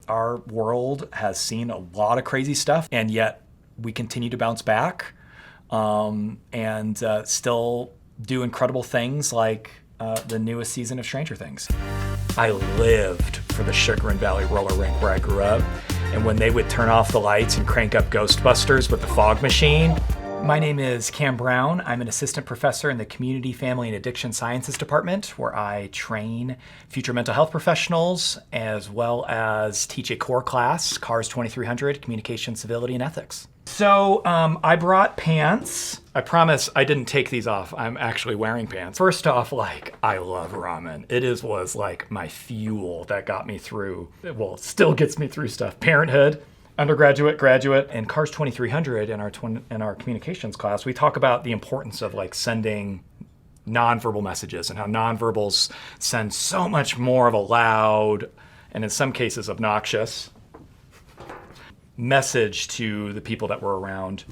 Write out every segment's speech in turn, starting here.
our world has seen a lot of crazy stuff, and yet we continue to bounce back and still do incredible things like the newest season of Stranger Things. I lived for the Sugar and Valley roller rink where I grew up, and when they would turn off the lights and crank up Ghostbusters with the fog machine. My name is Cam Brown. I'm an assistant professor in the Community, Family, and Addiction Sciences Department, where I train future mental health professionals as well as teach a core class, CARS 2300, Communication, Civility, and Ethics. So I brought pants. I promise I didn't take these off. I'm actually wearing pants. First off, I love ramen. It was like my fuel that got me through, well, it still gets me through stuff. Parenthood, undergraduate, graduate, and CARS 2300 in our communications class, we talk about the importance of sending nonverbal messages and how nonverbals send so much more of a loud and in some cases obnoxious message to the people that were around.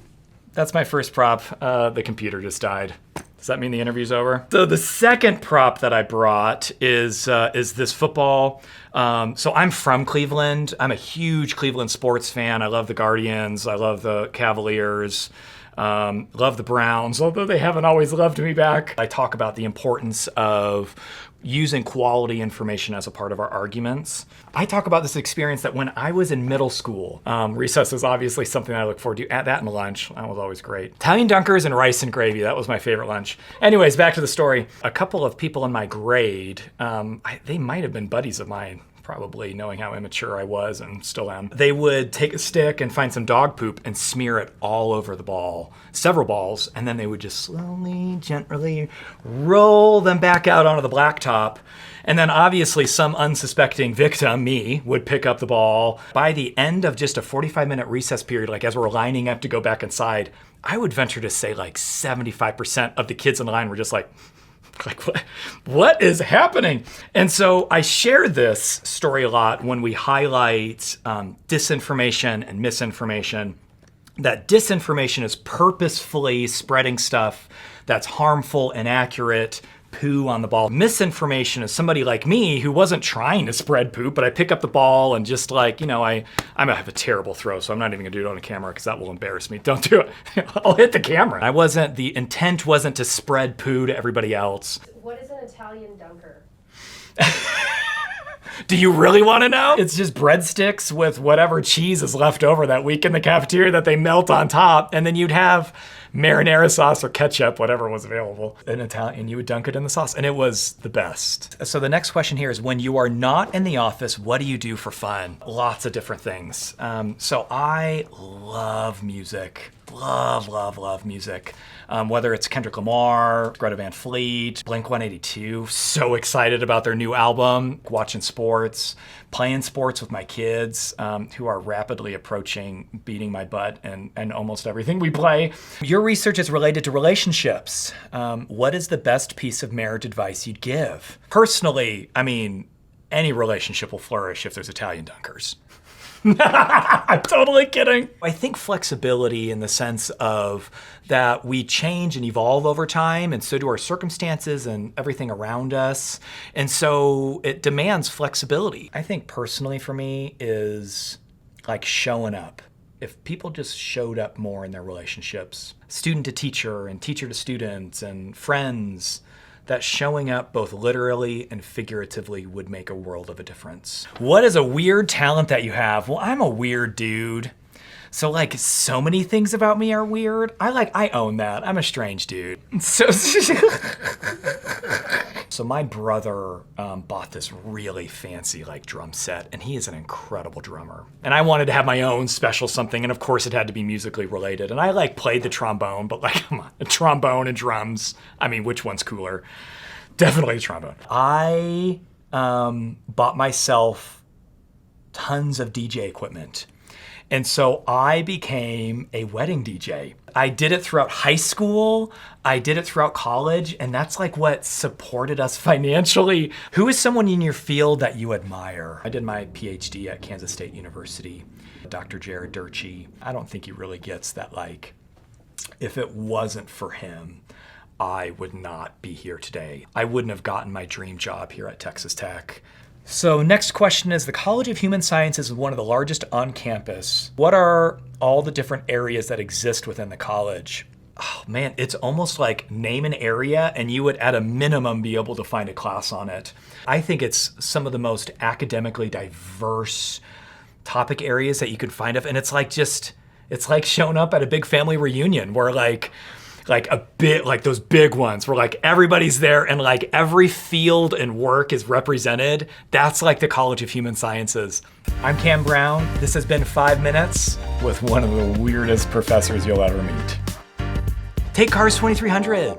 That's my first prop. The computer just died. Does that mean the interview's over? So the second prop that I brought is this football. So I'm from Cleveland. I'm a huge Cleveland sports fan. I love the Guardians. I love the Cavaliers. Love the Browns, although they haven't always loved me back. I talk about the importance of using quality information as a part of our arguments. I talk about this experience that when I was in middle school, recess is obviously something I look forward to. At that and lunch, that was always great. Italian dunkers and rice and gravy, that was my favorite lunch. Anyways, back to the story. A couple of people in my grade, they might have been buddies of mine, probably knowing how immature I was and still am. They would take a stick and find some dog poop and smear it all over the ball, several balls, and then they would just slowly, gently roll them back out onto the blacktop. And then obviously some unsuspecting victim, me, would pick up the ball. By the end of just a 45-minute recess period, as we're lining up to go back inside, I would venture to say 75% of the kids in the line were just what is happening? And so I share this story a lot when we highlight disinformation and misinformation. That disinformation is purposefully spreading stuff that's harmful, inaccurate, poo on the ball. Misinformation is somebody like me who wasn't trying to spread poop, but I pick up the ball and just I have a terrible throw, so I'm not even gonna do it on a camera because that will embarrass me. Don't do it. I'll hit the camera. The intent wasn't to spread poo to everybody else. What is an Italian dunker? Do you really want to know? It's just breadsticks with whatever cheese is left over that week in the cafeteria that they melt on top, and then you'd have marinara sauce or ketchup, whatever was available in Italian, and you would dunk it in the sauce, and it was the best. So the next question here is, when you are not in the office, what do you do for fun? Lots of different things. So I love music. Love music. Whether it's Kendrick Lamar, Greta Van Fleet, Blink-182, so excited about their new album, watching sports, playing sports with my kids, who are rapidly approaching beating my butt and almost everything we play. Your research is related to relationships. What is the best piece of marriage advice you'd give? Personally, any relationship will flourish if there's Italian dunkers. I'm totally kidding. I think flexibility in the sense of that we change and evolve over time, and so do our circumstances and everything around us. And so it demands flexibility. I think personally for me is showing up. If people just showed up more in their relationships, student to teacher and teacher to student and friends, that showing up both literally and figuratively would make a world of a difference. What is a weird talent that you have? Well, I'm a weird dude. So so many things about me are weird. I own that. I'm a strange dude. So my brother bought this really fancy drum set, and he is an incredible drummer. And I wanted to have my own special something, and of course it had to be musically related. And I played the trombone, but come on, a trombone and drums. Which one's cooler? Definitely the trombone. I bought myself tons of DJ equipment. And so I became a wedding DJ. I did it throughout high school. I did it throughout college. And that's what supported us financially. Who is someone in your field that you admire? I did my PhD at Kansas State University. Dr. Jared Durchie. I don't think he really gets that if it wasn't for him, I would not be here today. I wouldn't have gotten my dream job here at Texas Tech. So next question is, the College of Human Sciences is one of the largest on campus. What are all the different areas that exist within the college? Oh man, it's almost like name an area and you would at a minimum be able to find a class on it. I think it's some of the most academically diverse topic areas that you could find of, and it's like showing up at a big family reunion where like a bit like those big ones where like everybody's there and like every field and work is represented. That's like the College of Human Sciences. I'm Cam Brown. This has been 5 Minutes with one of the weirdest professors you'll ever meet. Take Cars 2300.